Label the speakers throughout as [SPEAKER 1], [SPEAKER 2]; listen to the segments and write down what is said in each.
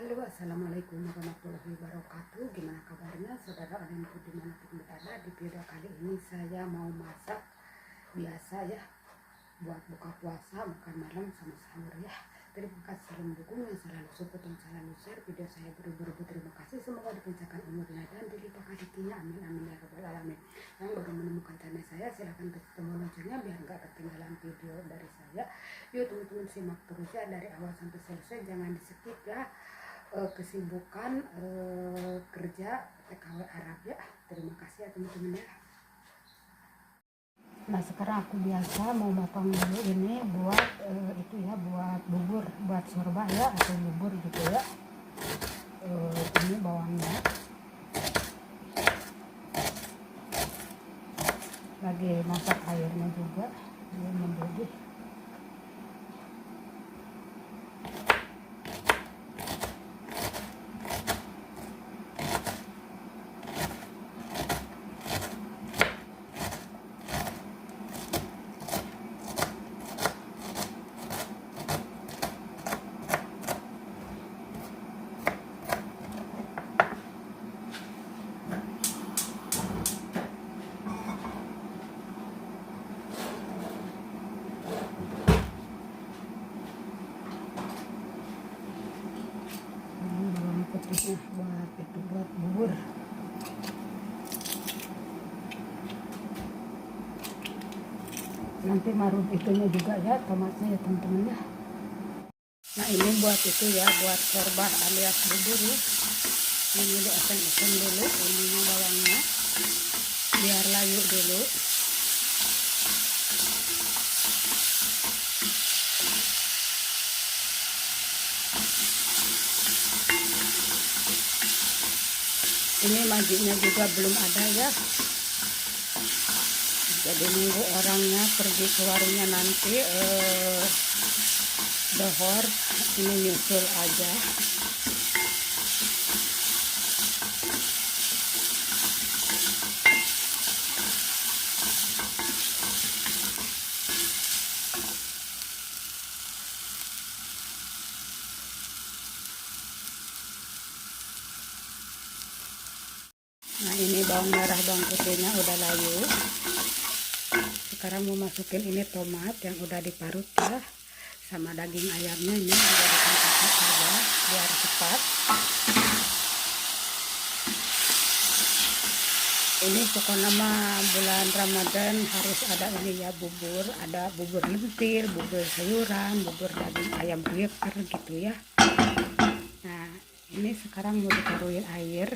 [SPEAKER 1] Halo, assalamualaikum warahmatullahi wabarakatuh. Gimana kabarnya saudara Alimku dimanapun berada? Di video kali ini saya mau masak biasa ya, buat buka puasa, makan malam sama sahur ya. Terima kasih salam dukung yang selalu support dan selalu share video saya, beribu-ribu terima kasih. Semoga dipanjangkan umurnya dan dilimpahkan rezekinya, amin amin ya rabbal alamin. Yang baru menemukan channel saya silahkan klik tombol loncengnya biar nggak ketinggalan video dari saya. Yuk teman-teman simak terus ya dari awal sampai selesai, jangan di skip ya. Kesibukan kerja TKW Arab ya. Terima kasih ya teman-teman ya. Nah sekarang aku biasa mau potong dulu ini buat itu ya, buat bubur, buat sorba ya atau bubur gitu ya. Ini bawangnya lagi masak airnya juga belum mendidih. Putihnya buat itu, buat bubur. Nanti marut itunya juga ya, tomatnya ya teman-teman ya. Nah ini buat itu ya, buat sorba alias bubur ya. Ini diaseng-aseng dulu ininya, bawangnya biar layu dulu. Ini majinya juga belum ada ya, jadi nunggu orangnya pergi ke warungnya nanti dohor, ini nyusul aja. Nah ini bawang merah, bawang putihnya udah layu. Sekarang mau masukin ini tomat yang udah diparut ya, sama daging ayamnya ini udah dipangkas aja biar cepat. Ini pokoknya mah bulan Ramadan harus ada ini ya, bubur, ada bubur lentil, bubur sayuran, bubur daging ayam beker gitu ya. Nah ini sekarang mau ditaruhin air.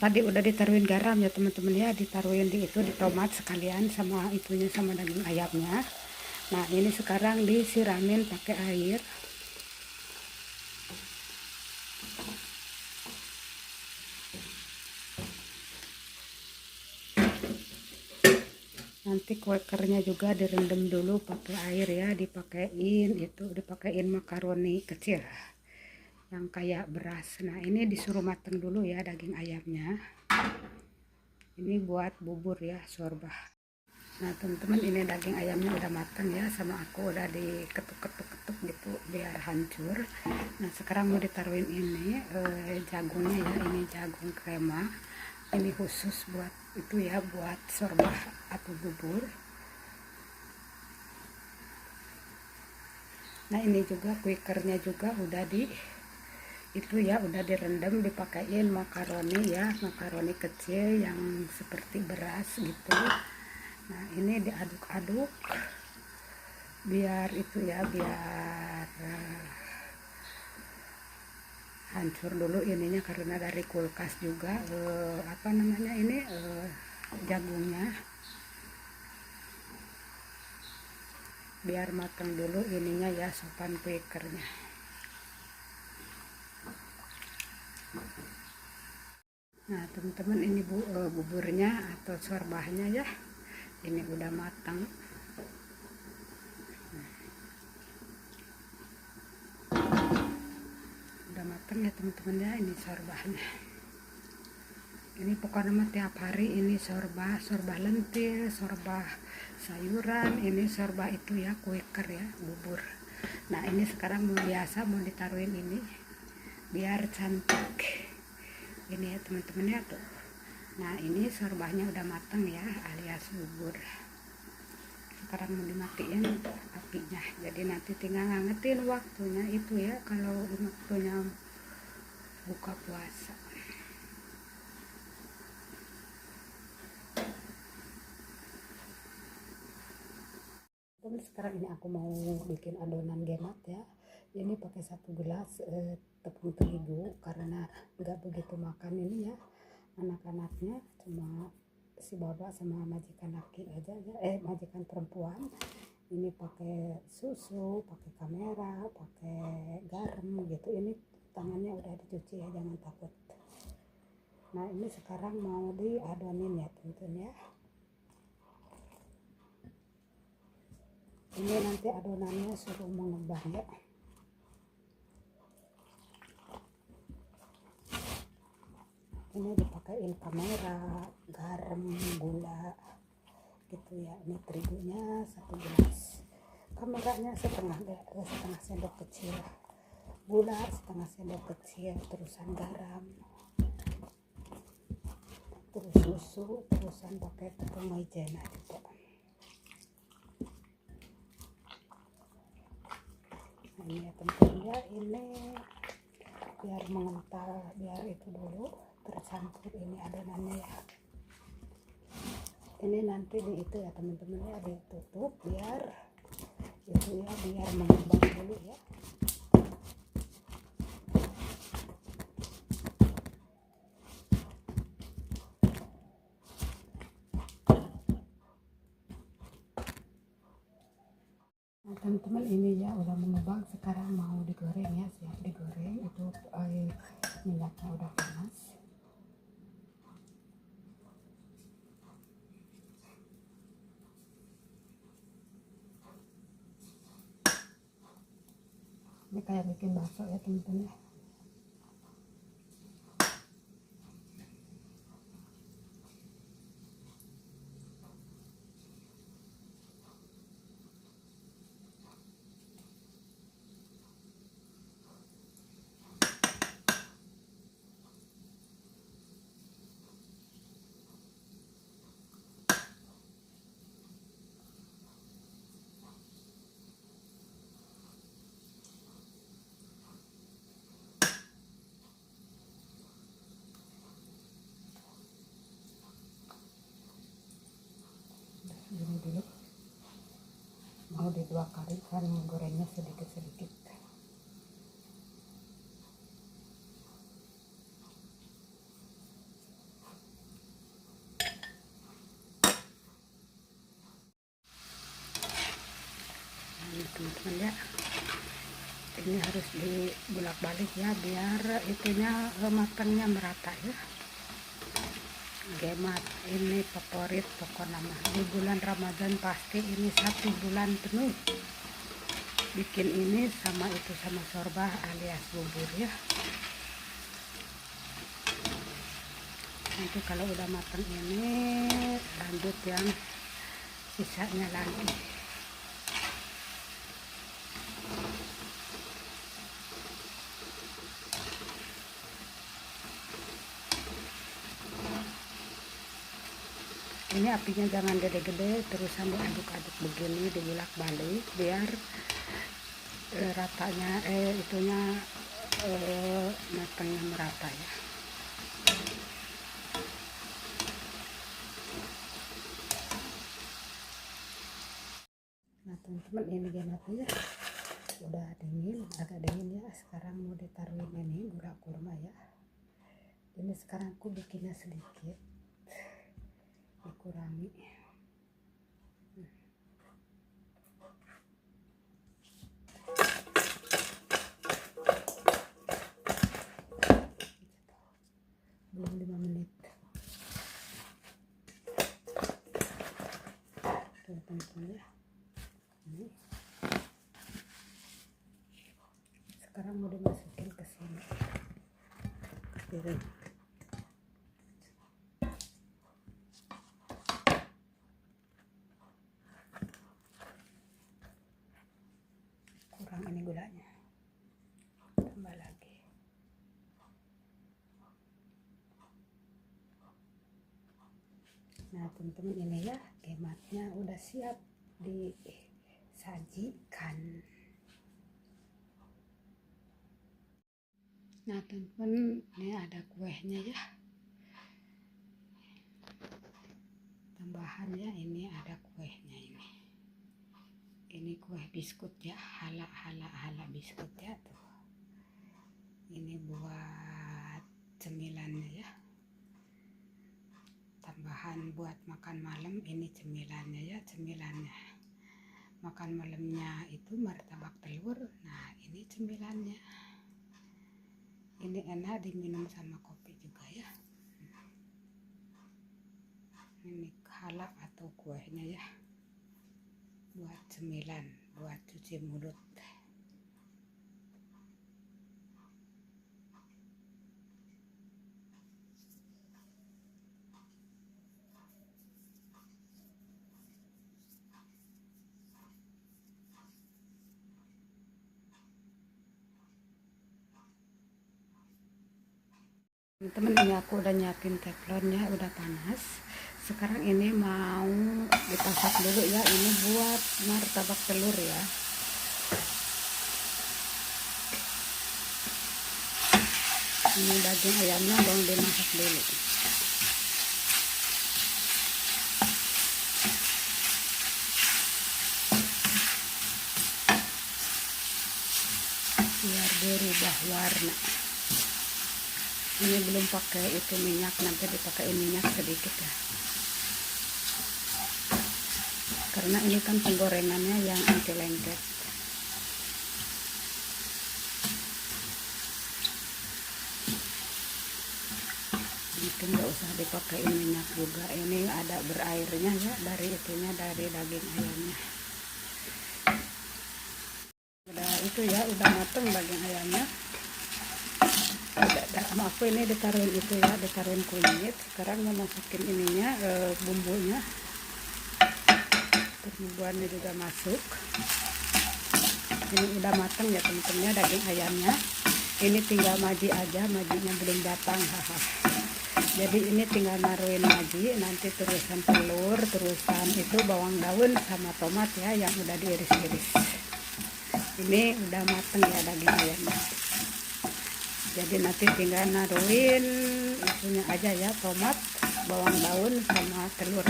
[SPEAKER 1] Tadi udah ditaruhin garam ya teman-teman ya, ditaruhin di itu, di tomat sekalian sama itunya, sama daging ayamnya. Nah ini sekarang disiramin pakai air. Nanti quakernya juga direndam dulu pakai air ya, dipakein makaroni kecil yang kayak beras. Nah ini disuruh mateng dulu ya daging ayamnya. Ini buat bubur ya, sorba. Nah teman-teman ini daging ayamnya udah mateng ya, sama aku udah diketuk-ketuk gitu biar hancur. Nah sekarang mau ditaruhin ini jagungnya ya, ini jagung krema. Ini khusus buat itu ya, buat sorba atau bubur. Nah ini juga quakernya juga udah itu ya, udah direndam, dipakein makaroni ya, makaroni kecil yang seperti beras gitu. Nah ini diaduk-aduk biar itu ya, biar hancur dulu ininya, karena dari kulkas juga apa namanya ini jagungnya, biar matang dulu ininya ya, sopan quakernya. Nah teman-teman ini buburnya atau sorbahnya ya, ini udah matang. Udah matang ya teman-teman ya, ini sorbahnya. Ini pokoknya tiap hari ini sorba lentil, sorba sayuran, ini sorba itu ya, quaker ya, bubur. Nah ini sekarang mau biasa mau ditaruhin ini biar cantik. Ini ya teman-teman ya tuh. Nah ini sorbanya udah matang ya, alias bubur. Sekarang mau dimatiin apinya, jadi nanti tinggal ngangetin waktunya itu ya, kalau waktunya buka puasa. Sekarang ini aku mau bikin adonan genat ya. Ini pakai 1 gelas tepung terigu, karena nggak begitu makan ini ya anak-anaknya, cuma si baba sama majikan laki aja ya, majikan perempuan. Ini pakai susu, pakai kamera, pakai garam gitu. Ini tangannya udah dicuci ya, jangan takut. Nah ini sekarang mau diadonin ya teman-teman ya. Ini nanti adonannya suruh mengembang ya. Ini dipakein kamera, garam, gula gitu ya. Ini terigunya 1 gelas, kameranya setengah sendok kecil, gula setengah sendok kecil, terusan garam, terus susu, terusan pakai tepung maizena juga. Nah ini ya teman-teman ya, ini biar mengental, biar itu dulu tercampur ini adonannya ya. Ini nanti di itu ya teman-teman ya, ditutup biar itu ya, biar mengembang dulu ya. Nah teman-teman ini ya udah mengembang, sekarang mau digoreng ya, siap digoreng. Itu minyaknya udah panas. Ini kayak bikin bakso ya teman-teman ya. Gini dulu, mau di 2 kali kan gorengnya sedikit-sedikit. Nah teman-teman ya, ini harus dibulak-balik ya, biar itunya matangnya merata ya. Gemat ini favorit pokoknya mah di bulan Ramadan, pasti ini 1 bulan penuh bikin ini sama itu, sama sorbah alias bubur ya. Nanti kalau udah matang ini lanjut yang sisanya lagi. Ini apinya jangan gede-gede, terusan diaduk-aduk begini, dibulak-balik biar ratanya itunya matangnya merata ya. Nah teman-teman ini genatnya udah dingin, agak dingin ya. Sekarang mau ditaruhin ini gula kurma ya. Ini sekarang aku bikinnya sedikit, dikurangi. Belum 5 menit. Tuh teman-teman ya. Ini sekarang mau dimasukin ke sini. Piring. Kurang ini gulanya, tambah lagi. Nah teman-teman, ini ya kematnya udah siap disajikan. Nah teman-teman, ini ada kuehnya ya, tambahannya ini ada kuehnya. Ini kue biskut ya, hala biskut ya tuh. Ini buat cemilannya ya, tambahan buat makan malam. Ini cemilannya ya, cemilannya makan malamnya itu martabak telur. Nah ini cemilannya, ini enak diminum sama kopi juga ya. Ini hala atau kuehnya ya, buat cemilan, buat cuci mulut. Teman-teman, ini aku udah nyiapin teflonnya, udah panas. Sekarang ini mau dipasak dulu ya, ini buat martabak telur ya. Ini daging ayamnya mau dimasak dulu. Biar berubah warna. Ini belum pakai itu minyak, nanti dipakai minyak sedikit ya. Karena ini kan penggorengannya yang anti lengket. Mungkin nggak usah dipakai minyak juga. Ini ada berairnya ya, dari itunya, dari daging ayamnya. Udah itu ya, udah mateng daging ayamnya. Sama aku ini ditaruhin itu ya, ditaruhin kunyit. Sekarang mau masukin ininya, bumbunya. Bumbuannya juga masuk. Ini udah matang ya teman-teman, daging ayamnya. Ini tinggal maji aja, majinya belum datang. Jadi ini tinggal naruhin maji, nanti terusan telur, terusan itu bawang daun sama tomat ya, yang udah diiris-iris. Ini udah matang ya daging ayamnya. Jadi nanti tinggal naruhin itunya aja ya, tomat, bawang daun sama telur.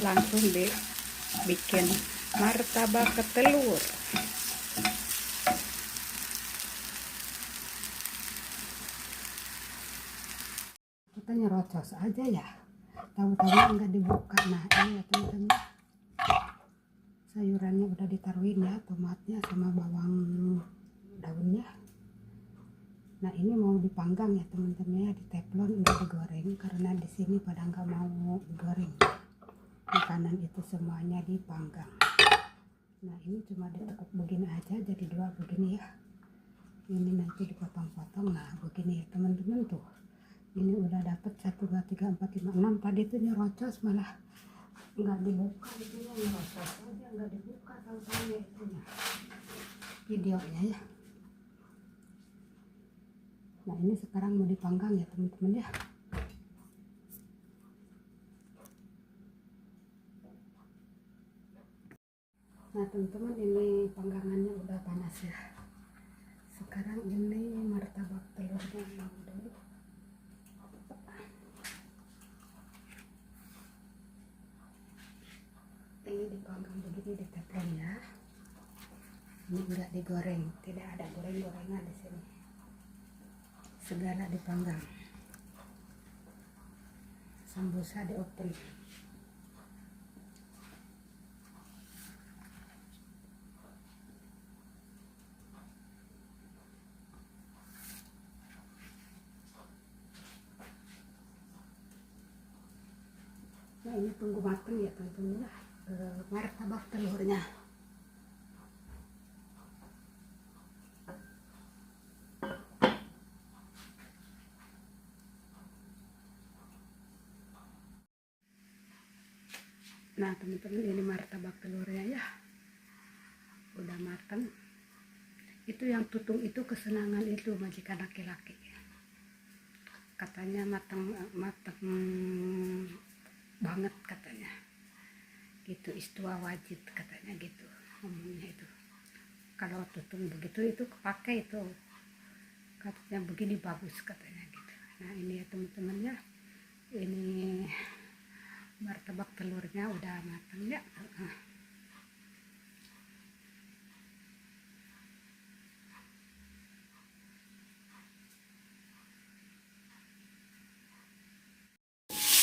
[SPEAKER 1] Langsung dibikin martabak telur. Kita nyerocos aja ya, tahu-tahu enggak dibuka. Nah ini ya teman-teman, sayurannya udah ditaruhin ya, tomatnya sama bawang daunnya. Nah ini mau dipanggang ya teman-teman ya, di teflon udah digoreng, karena di sini pada nggak mau digoreng, makanan itu semuanya dipanggang. Nah ini cuma ditekuk begini aja, jadi dua begini ya. Ini nanti dipotong-potong. Nah begini ya teman-teman tuh. Ini udah dapet 1, 2, 3, 4, 5, 6. Tadi itu nyerocos malah nggak dibuka, itunya nyerocos aja nggak dibuka, tahu-tahu ya itunya videonya ya. Nah ini sekarang mau dipanggang ya teman-teman ya. Nah teman-teman, ini panggangannya udah panas ya. Sekarang ini martabak telurnya mau dulu. Ini dipanggang begini di teflon ya. Ini enggak digoreng, tidak ada goreng-gorengan di sini. Segala dipanggang. Sambusa di oven. Nah ini tunggu matang ya teman-teman ya, martabak telurnya. Nah teman-teman, ini martabak telurnya ya, udah matang. Itu yang tutung itu kesenangan itu majikan laki-laki, katanya matang banget katanya gitu, istiwa wajib katanya gitu ngomongnya itu. Kalau tutung begitu itu kepake itu katanya, begini bagus katanya gitu. Nah ini ya teman-teman ya, ini martabak telurnya udah matang ya.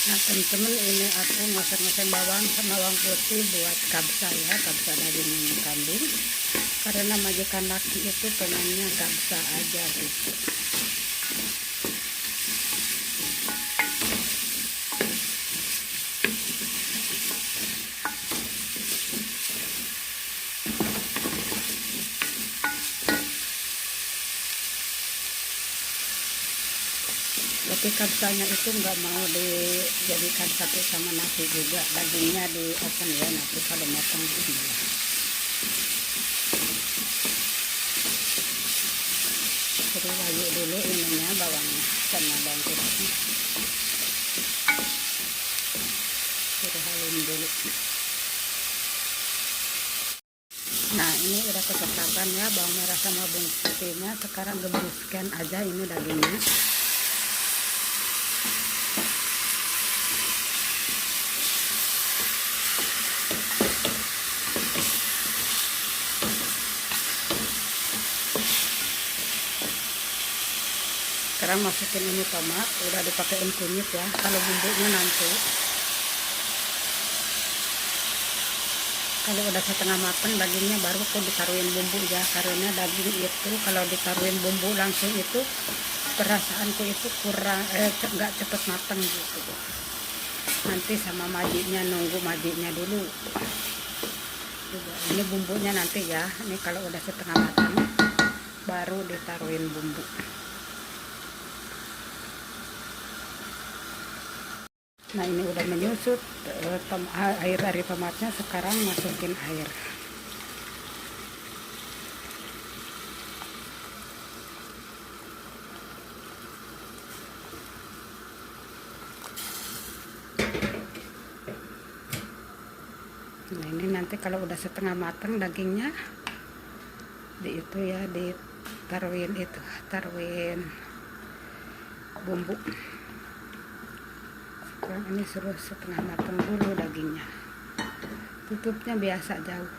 [SPEAKER 1] Nah teman-teman, ini aku masak-masak bawang sama bawang putih buat kabsa ya, kabsa daging kambing, karena majikan laki itu pengennya kabsa aja gitu. Tapi kabsanya itu nggak mau dijadikan satu sama nasi juga, dagingnya di oven ya, nanti kalau matang bismillah. Suruh lagi dulu ininya, bawangnya sama bawang putihnya, suruh halum dulu. Nah ini udah kecoklatan ya bawang merah sama bawang putihnya. Sekarang gebuskan aja ini dagingnya. Sekarang masukin ini tomat, udah dipakein kunyit ya. Kalau bumbunya nanti, kalau udah setengah matang dagingnya baru aku ditaruhin bumbu ya, karena daging itu kalau ditaruhin bumbu langsung itu perasaanku itu kurang nggak cepet matang gitu. Nanti sama majinya, nunggu majinya dulu. Ini bumbunya nanti ya, ini kalau udah setengah matang baru ditaruhin bumbu. Nah ini udah menyusut air dari tomatnya, sekarang masukin air. Nah ini nanti kalau udah setengah matang dagingnya, di itu ya, ditaruhin itu, taruhin bumbu. Sekarang ini suruh setengah matang dulu dagingnya, tutupnya biasa jauh.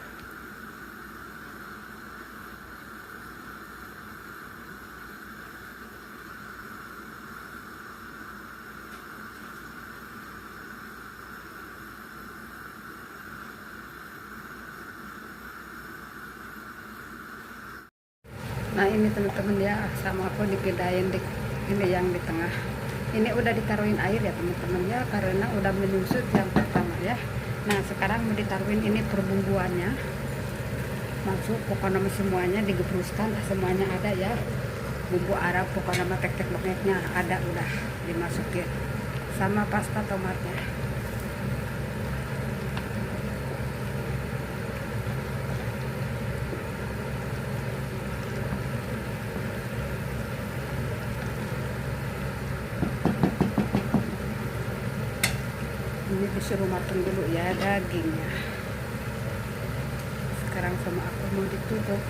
[SPEAKER 1] Nah ini teman-teman ya, sama aku dipindahin ini yang di tengah. Ini udah ditaruhin air ya teman-teman ya, karena udah menyusut yang pertama ya. Nah sekarang mau ditaruhin ini perbumbuannya, masuk pokoknya semuanya digebruskan, semuanya ada ya. Bumbu Arab pokoknya tek-tek-teknya ada, udah dimasukin sama pasta tomatnya. Ini disuruh matang dulu ya dagingnya. Sekarang sama aku mau ditutup.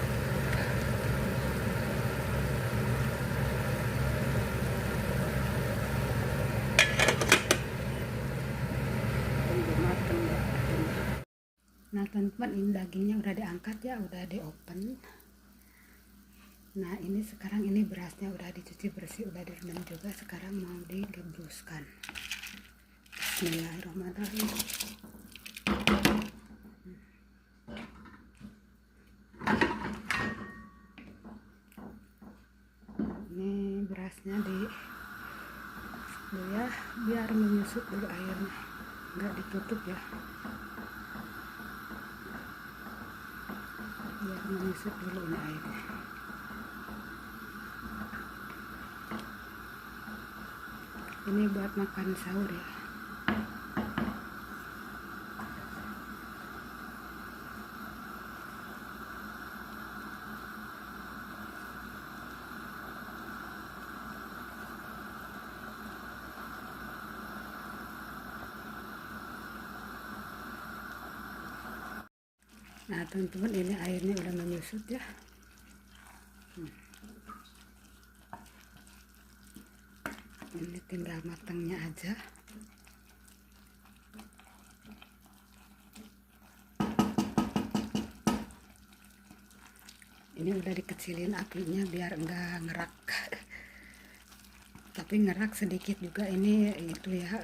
[SPEAKER 1] Tunggu matang ya. Nah teman-teman, ini dagingnya udah diangkat ya, udah di open. Nah ini sekarang ini berasnya udah dicuci bersih, udah direndam juga. Sekarang mau digebruskan. Bismillahirrahmanirrahim. Ini berasnya dulu ya, biar menyusut dulu airnya, nggak ditutup ya, biar menyusut dulu ini airnya. Ini buat makan sahur ya. Nah teman-teman, ini airnya udah menyusut ya. Ini tinggal matangnya aja. Ini udah dikecilin apinya biar enggak ngerak. Tapi ngerak sedikit juga ini itu ya,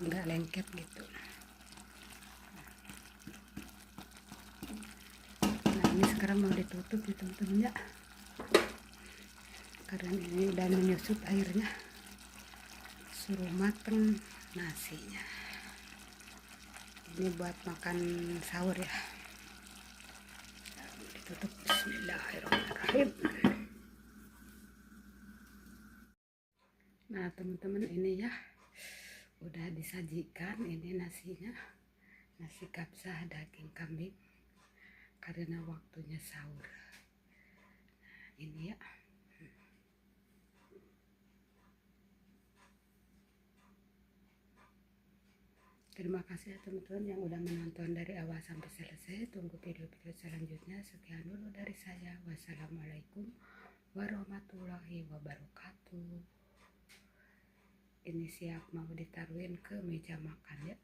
[SPEAKER 1] enggak lengket gitu. Nah ini sekarang mau ditutup ya teman-teman ya, karena ini udah menyusut airnya. Suruh mateng nasinya. Ini buat makan sahur ya. Ditutup. Bismillahirrahmanirrahim. Nah teman-teman, ini ya udah disajikan. Ini nasinya, nasi kapsah daging kambing karena waktunya sahur. Nah, ini ya. Terima kasih ya teman-teman yang udah menonton dari awal sampai selesai. Tunggu video-video selanjutnya. Sekian dulu dari saya. Wassalamualaikum warahmatullahi wabarakatuh. Ini siap mau ditaruhin ke meja makan ya.